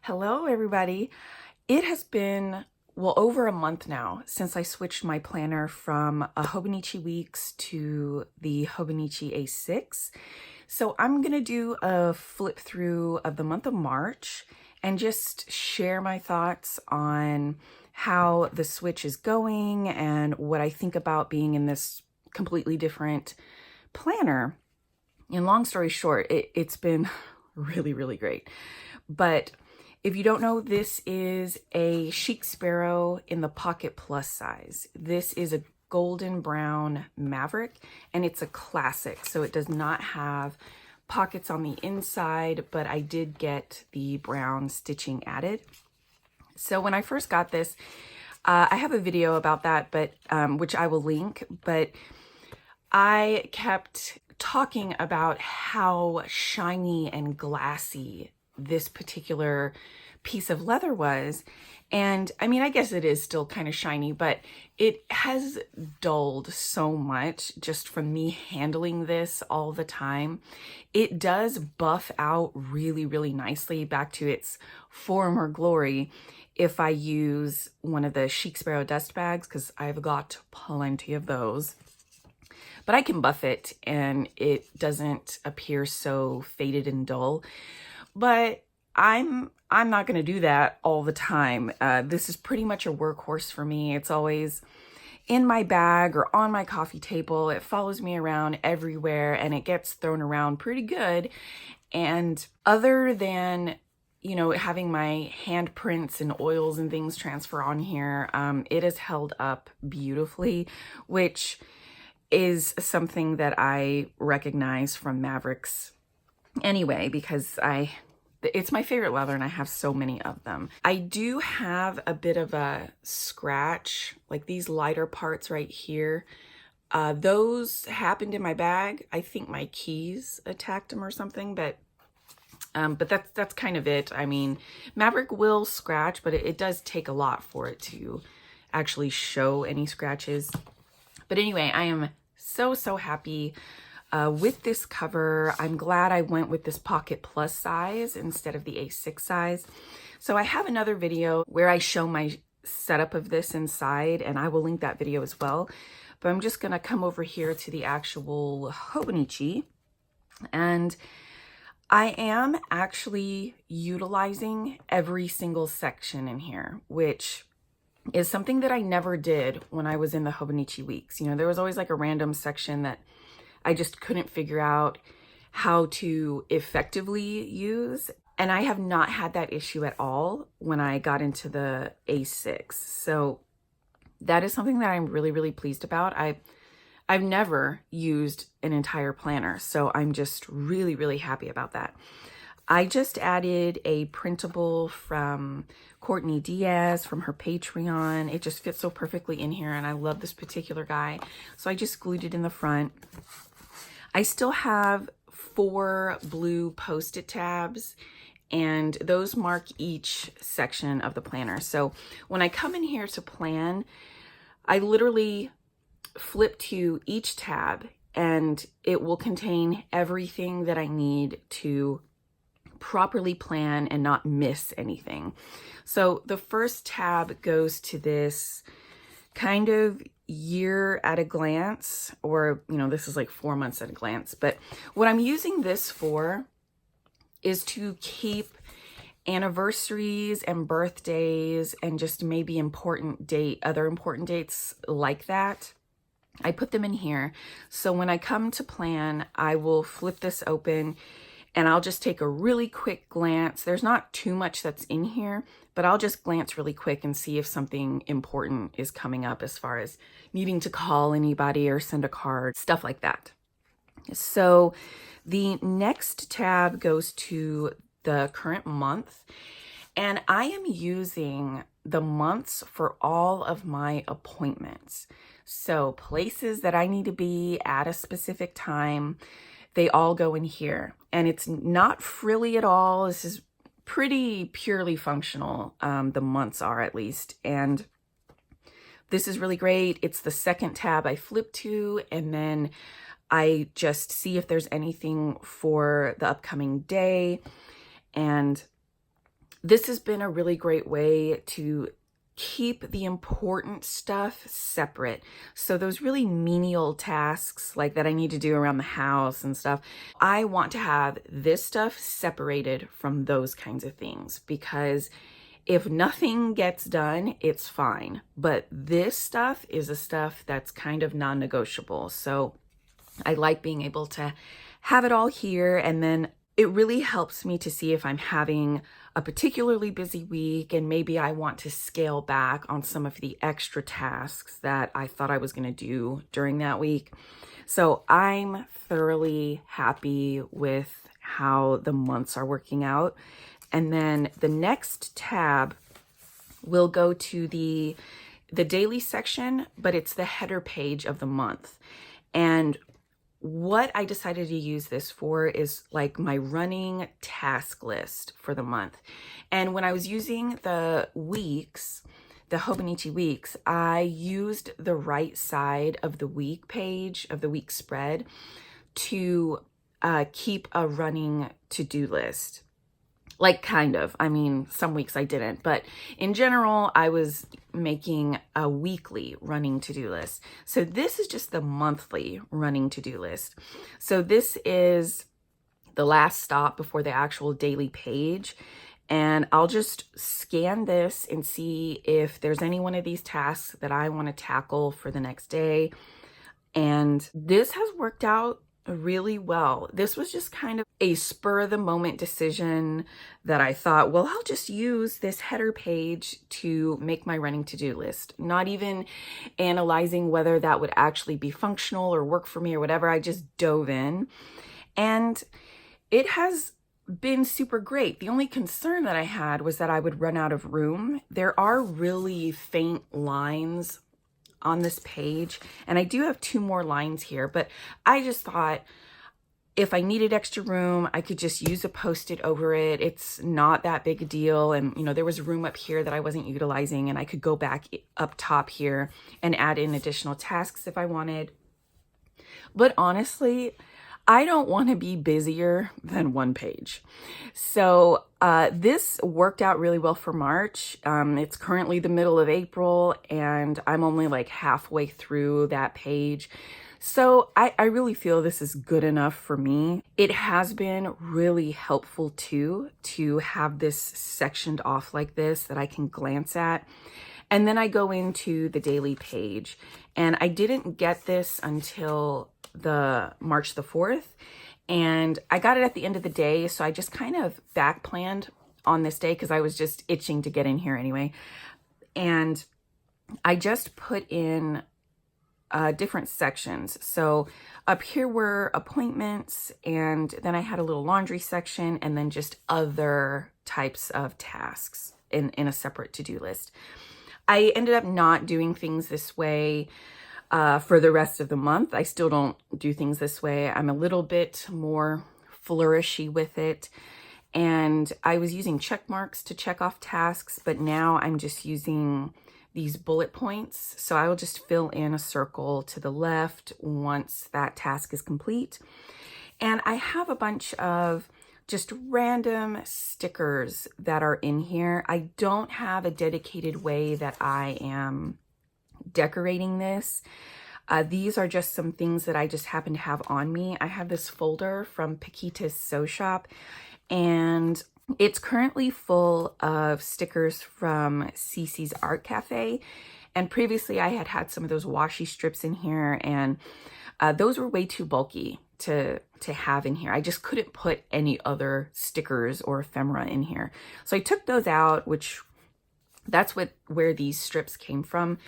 Hello, everybody. It has been, well, over a month now since I switched my planner from a Hobonichi Weeks to the Hobonichi A6. So I'm going to do a flip through of the month of March and just share my thoughts on how the switch is going and what I think about being in this completely different planner. And long story short, it's been really great. But if you don't know, this is a Chic Sparrow in the Pocket Plus size. This is a golden brown Maverick, and it's a classic, so it does not have pockets on the inside, but I did get the brown stitching added. So when I first got this, I have a video about that, but which I will link, but I kept talking about how shiny and glassy this particular piece of leather was. And I mean, I guess it is still kind of shiny, but it has dulled so much just from me handling this all the time. It does buff out really nicely back to its former glory if I use one of the Chic Sparrow dust bags, because I've got plenty of those. But I can buff it and it doesn't appear so faded and dull. But I'm not going to do that all the time. This is pretty much a workhorse for me. It's always in my bag or on my coffee table. It follows me around everywhere and it gets thrown around pretty good. And other than, you know, having my handprints and oils and things transfer on here, it has held up beautifully, which is something that I recognize from Mavericks anyway, because it's my favorite leather and I have so many of them. I do have a bit of a scratch, like these lighter parts right here. Those happened in my bag. I think my keys attacked them or something, but that's kind of it. I mean, Maverick will scratch, but it does take a lot for it to actually show any scratches. But anyway, I am so happy with this cover. I'm glad I went with this Pocket Plus size instead of the A6 size. So I have another video where I show my setup of this inside, and I will link that video as well. But I'm just going to come over here to the actual Hobonichi, and I am actually utilizing every single section in here, which is something that I never did when I was in the Hobonichi Weeks. You know, there was always like a random section that I just couldn't figure out how to effectively use. And I have not had that issue at all when I got into the A6. So that is something that I'm really pleased about. I've never used an entire planner, so I'm just really happy about that. I just added a printable from Courtney Diaz from her Patreon. It just fits so perfectly in here, and I love this particular guy. So I just glued it in the front. I still have 4 blue Post-it tabs, and those mark each section of the planner. So when I come in here to plan, I literally flip to each tab, and it will contain everything that I need to properly plan and not miss anything. So the first tab goes to this kind of year at a glance, or, you know, this is like 4 months at a glance. But what I'm using this for is to keep anniversaries and birthdays and just maybe other important dates like that. I put them in here. So when I come to plan, I will flip this open and I'll just take a really quick glance. There's not too much that's in here, but I'll just glance really quick and see if something important is coming up as far as needing to call anybody or send a card, stuff like that. So the next tab goes to the current month, and I am using the months for all of my appointments. So places that I need to be at a specific time, they all go in here, and it's not frilly at all. This is pretty purely functional. The months are, at least. And this is really great. It's the second tab I flip to, and then I just see if there's anything for the upcoming day. And This has been a really great way to keep the important stuff separate. So those really menial tasks like that I need to do around the house and stuff, I want to have this stuff separated from those kinds of things, because if nothing gets done, it's fine. But this stuff is the stuff that's kind of non-negotiable. So I like being able to have it all here, and then it really helps me to see if I'm having a particularly busy week and maybe I want to scale back on some of the extra tasks that I thought I was going to do during that week. So I'm thoroughly happy with how the months are working out. And then the next tab will go to the daily section, but it's the header page of the month. And what I decided to use this for is like my running task list for the month. And when I was using the weeks, the Hobonichi Weeks, I used the right side of the week page, of the week spread, to keep a running to-do list. Like kind of, I mean, some weeks I didn't, but in general, I was making a weekly running to-do list. So this is just the monthly running to-do list. So this is the last stop before the actual daily page. And I'll just scan this and see if there's any one of these tasks that I want to tackle for the next day. And this has worked out really well. This was just kind of a spur of the moment decision that I thought, well, I'll just use this header page to make my running to-do list, not even analyzing whether that would actually be functional or work for me or whatever. I just dove in, and it has been super great. The only concern that I had was that I would run out of room. There are really faint lines on this page, and I do have 2 more lines here, but I just thought if I needed extra room, I could just use a Post-it over it. It's not that big a deal. And you know, there was room up here that I wasn't utilizing, and I could go back up top here and add in additional tasks if I wanted. But honestly, I don't want to be busier than one page. So this worked out really well for March. It's currently the middle of April, and I'm only like halfway through that page. So I really feel this is good enough for me. It has been really helpful too, to have this sectioned off like this that I can glance at. And then I go into the daily page, and I didn't get this until the March the 4th, and I got it at the end of the day, so I just kind of back planned on this day because I was just itching to get in here anyway. And I just put in different sections. So up here were appointments, and then I had a little laundry section, and then just other types of tasks in a separate to-do list. I ended up not doing things this way for the rest of the month. I still don't do things this way. I'm a little bit more flourishy with it. And I was using check marks to check off tasks, but now I'm just using these bullet points. So I will just fill in a circle to the left once that task is complete. And I have a bunch of just random stickers that are in here. I don't have a dedicated way that I am decorating this. These are just some things that I just happen to have on me. I have this folder from Pakitas Sew Shop, and it's currently full of stickers from Cissy's Art Cafe. And previously I had had some of those washi strips in here, and those were way too bulky to have in here. I just couldn't put any other stickers or ephemera in here. So I took those out, which that's where these strips came from.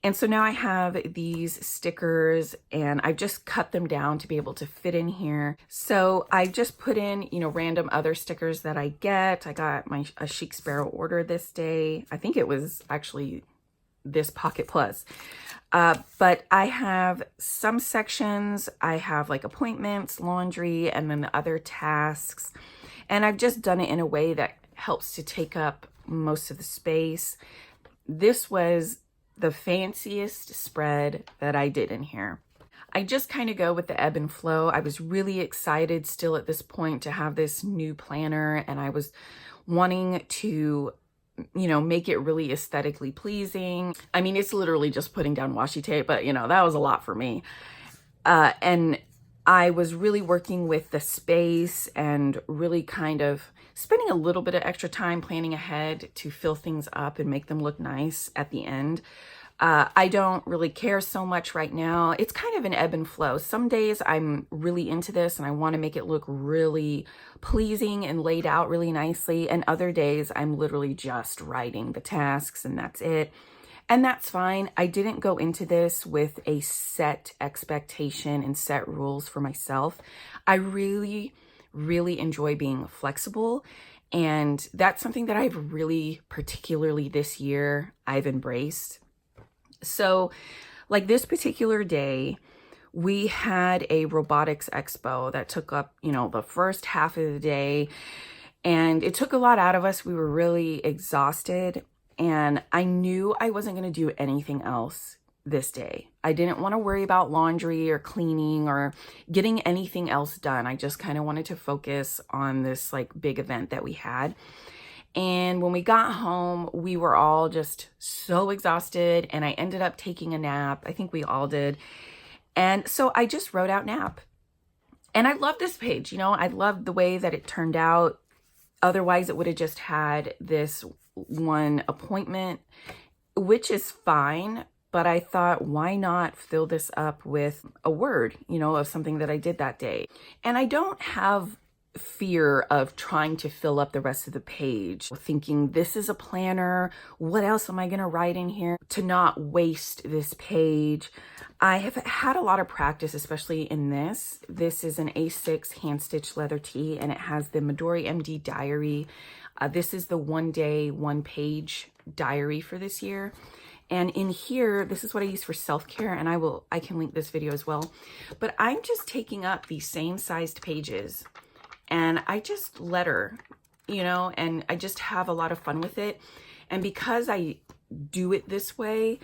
And so now I have these stickers, and I've just cut them down to be able to fit in here. So I just put in, you know, random other stickers that I get. I got a Chic Sparrow order this day. I think it was actually this Pocket Plus. But I have some sections. I have like appointments, laundry, and then the other tasks. And I've just done it in a way that helps to take up most of the space. This was the fanciest spread that I did in here. I just kind of go with the ebb and flow. I was really excited still at this point to have this new planner, and I was wanting to, you know, make it really aesthetically pleasing. I mean, it's literally just putting down washi tape, but you know, that was a lot for me. And I was really working with the space and really kind of spending a little bit of extra time planning ahead to fill things up and make them look nice at the end. I don't really care so much right now. It's kind of an ebb and flow. Some days I'm really into this and I want to make it look really pleasing and laid out really nicely. And other days I'm literally just writing the tasks and that's it. And that's fine. I didn't go into this with a set expectation and set rules for myself. I really, really enjoy being flexible. And that's something that I've really, particularly this year, I've embraced. So like this particular day, we had a robotics expo that took up, you know, the first half of the day. And it took a lot out of us. We were really exhausted. And I knew I wasn't going to do anything else this day. I didn't want to worry about laundry or cleaning or getting anything else done. I just kind of wanted to focus on this like big event that we had. And when we got home, we were all just so exhausted and I ended up taking a nap. I think we all did. And so I just wrote out nap. And I love this page. You know, I love the way that it turned out. Otherwise, it would have just had this one appointment, which is fine, but I thought, why not fill this up with a word, you know, of something that I did that day. And I don't have fear of trying to fill up the rest of the page, thinking this is a planner, what else am I going to write in here to not waste this page. I have had a lot of practice, especially in this. This is an A6 hand stitched leather tee and it has the Midori MD diary. This is the 1 day, 1 page diary for this year. And in here, this is what I use for self-care, and I can link this video as well. But I'm just taking up these same sized pages and I just letter, you know, and I just have a lot of fun with it. And because I do it this way,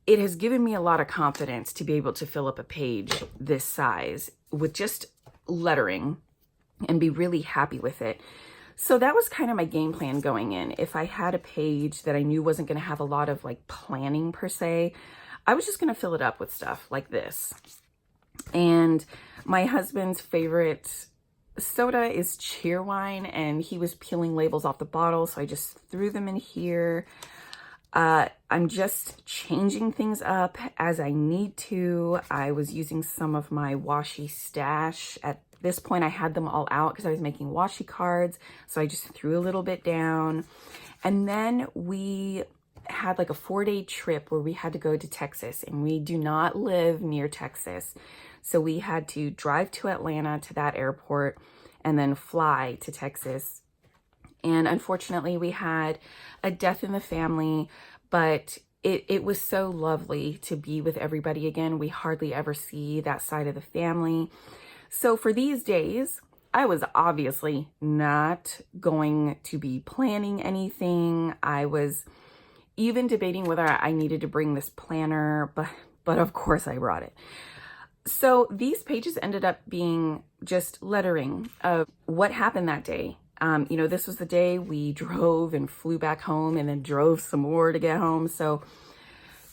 it has given me a lot of confidence to be able to fill up a page this size with just lettering and be really happy with it. So that was kind of my game plan going in. If I had a page that I knew wasn't going to have a lot of like planning per se, I was just going to fill it up with stuff like this. And my husband's favorite soda is Cheerwine, and he was peeling labels off the bottle, so I just threw them in here. I'm just changing things up as I need to. I was using some of my washi stash. At this point, I had them all out because I was making washi cards, so I just threw a little bit down. And then we had like a 4-day trip where we had to go to Texas, and we do not live near Texas. So we had to drive to Atlanta to that airport and then fly to Texas. And unfortunately, we had a death in the family, but it was so lovely to be with everybody again. We hardly ever see that side of the family. So for these days, I was obviously not going to be planning anything. I was even debating whether I needed to bring this planner, but of course I brought it. So these pages ended up being just lettering of what happened that day. You know, this was the day we drove and flew back home and then drove some more to get home. So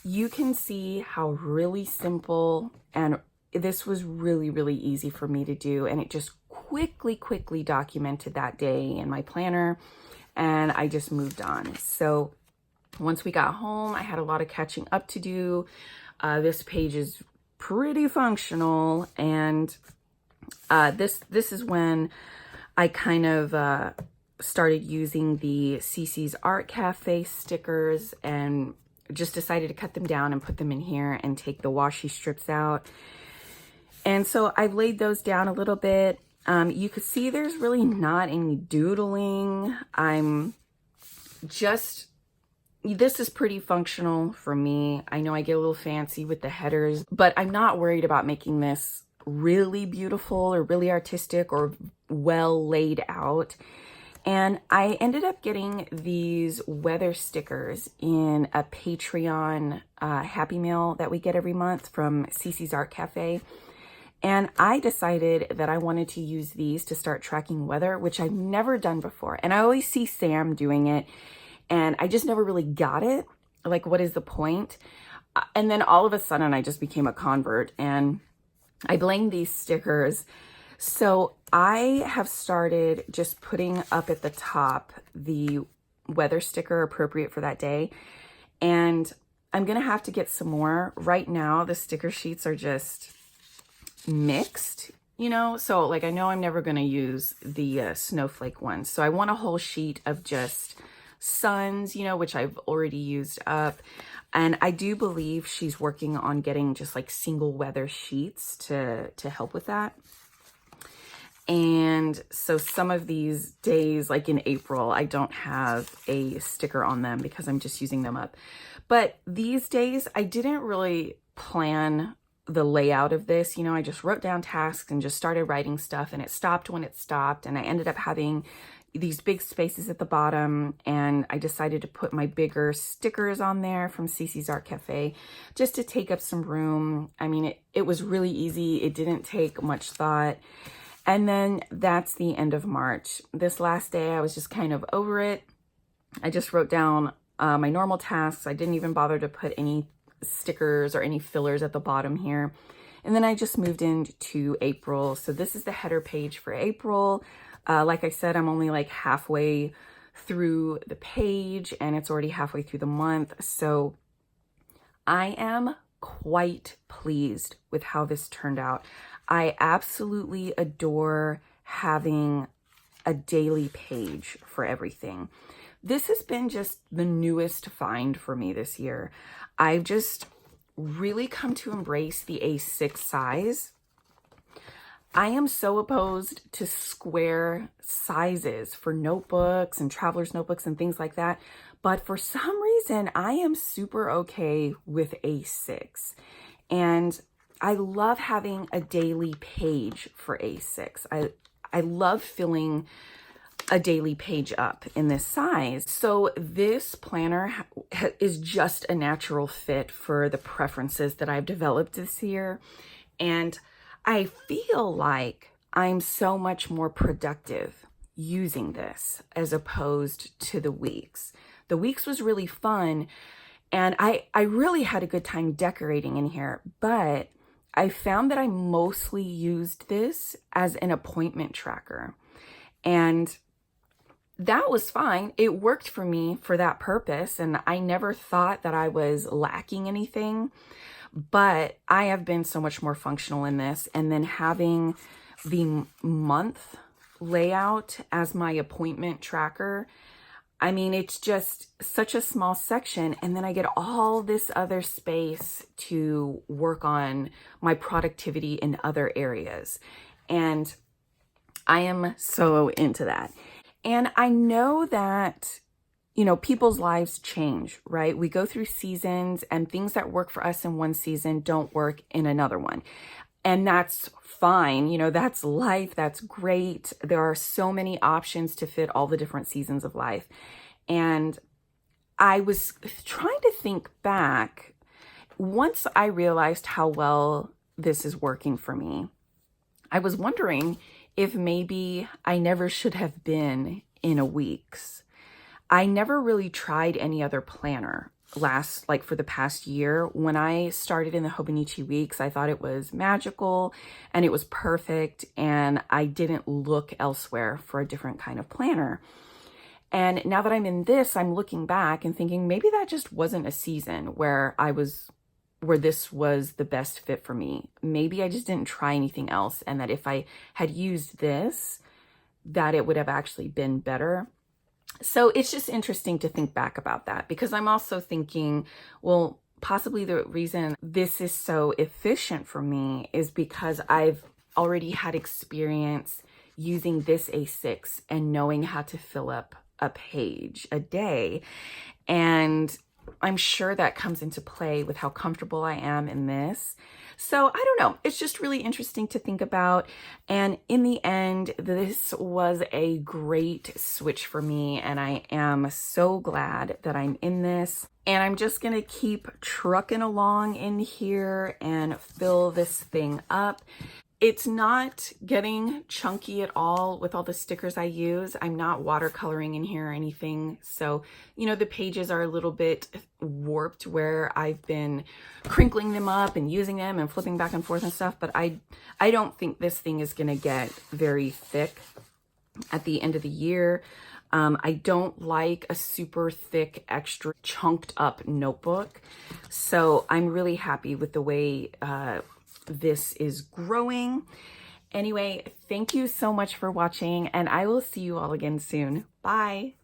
you can see how really simple, and this was really, really easy for me to do. And it just quickly documented that day in my planner, and I just moved on. So once we got home, I had a lot of catching up to do. This page is pretty functional, and this is when I kind of started using the Cissy's Art Cafe stickers and just decided to cut them down and put them in here and take the washi strips out. And so I've laid those down a little bit. You could see there's really not any doodling. This is pretty functional for me. I know I get a little fancy with the headers, but I'm not worried about making this really beautiful or really artistic or well laid out. And I ended up getting these weather stickers in a Patreon Happy Mail that we get every month from Cissy's Art Cafe. And I decided that I wanted to use these to start tracking weather, which I've never done before. And I always see Sam doing it, and I just never really got it. Like, what is the point? And then all of a sudden, I just became a convert, and I blame these stickers. So I have started just putting up at the top the weather sticker appropriate for that day. And I'm going to have to get some more. Right now, the sticker sheets are just mixed, you know, so like I know I'm never going to use the snowflake ones, so I want a whole sheet of just suns, you know, which I've already used up. And I do believe she's working on getting just like single weather sheets to help with that. And so some of these days, like in April, I don't have a sticker on them because I'm just using them up. But these days I didn't really plan the layout of this. You know, I just wrote down tasks and just started writing stuff, and it stopped when it stopped. And I ended up having these big spaces at the bottom, and I decided to put my bigger stickers on there from Cissy's Art Cafe just to take up some room. I mean, it was really easy. It didn't take much thought. And then that's the end of March. This last day, I was just kind of over it. I just wrote down my normal tasks. I didn't even bother to put any stickers or any fillers at the bottom here. And then I just moved into April. So this is the header page for April. Like I said, I'm only like halfway through the page, and it's already halfway through the month. So I am quite pleased with how this turned out. I absolutely adore having a daily page for everything. This has been just the newest find for me this year. I've just really come to embrace the A6 size. I am so opposed to square sizes for notebooks and traveler's notebooks and things like that. But for some reason, I am super okay with A6. And I love having a daily page for A6. I love filling a daily page up in this size. So this planner is just a natural fit for the preferences that I've developed this year. And I feel like I'm so much more productive using this as opposed to the weeks. The weeks was really fun, and I really had a good time decorating in here, but I found that I mostly used this as an appointment tracker. And that was fine. It worked for me for that purpose, and I never thought that I was lacking anything. But I have been so much more functional in this. And then having the month layout as my appointment tracker, I mean, it's just such a small section. And then I get all this other space to work on my productivity in other areas. And I am so into that. And I know that, you know, people's lives change, right? We go through seasons, and things that work for us in one season don't work in another one. And that's fine. You know, that's life. That's great. There are so many options to fit all the different seasons of life. And I was trying to think back. Once I realized how well this is working for me, I was wondering if maybe I never should have been in a Weeks. I never really tried any other planner for the past year. When I started in the Hobonichi Weeks, I thought it was magical and it was perfect, and I didn't look elsewhere for a different kind of planner. And now that I'm in this, I'm looking back and thinking maybe that just wasn't a season where this was the best fit for me. Maybe I just didn't try anything else, and that if I had used this, that it would have actually been better. So it's just interesting to think back about that, because I'm also thinking, well, possibly the reason this is so efficient for me is because I've already had experience using this A6 and knowing how to fill up a page a day. And I'm sure that comes into play with how comfortable I am in this. So I don't know. It's just really interesting to think about. And in the end, this was a great switch for me. And I am so glad that I'm in this. And I'm just going to keep trucking along in here and fill this thing up. It's not getting chunky at all with all the stickers I use. I'm not watercoloring in here or anything. So, you know, the pages are a little bit warped where I've been crinkling them up and using them and flipping back and forth and stuff. But I don't think this thing is going to get very thick at the end of the year. I don't like a super thick, extra chunked up notebook. So I'm really happy with the way this is growing. Anyway, thank you so much for watching, and I will see you all again soon. Bye.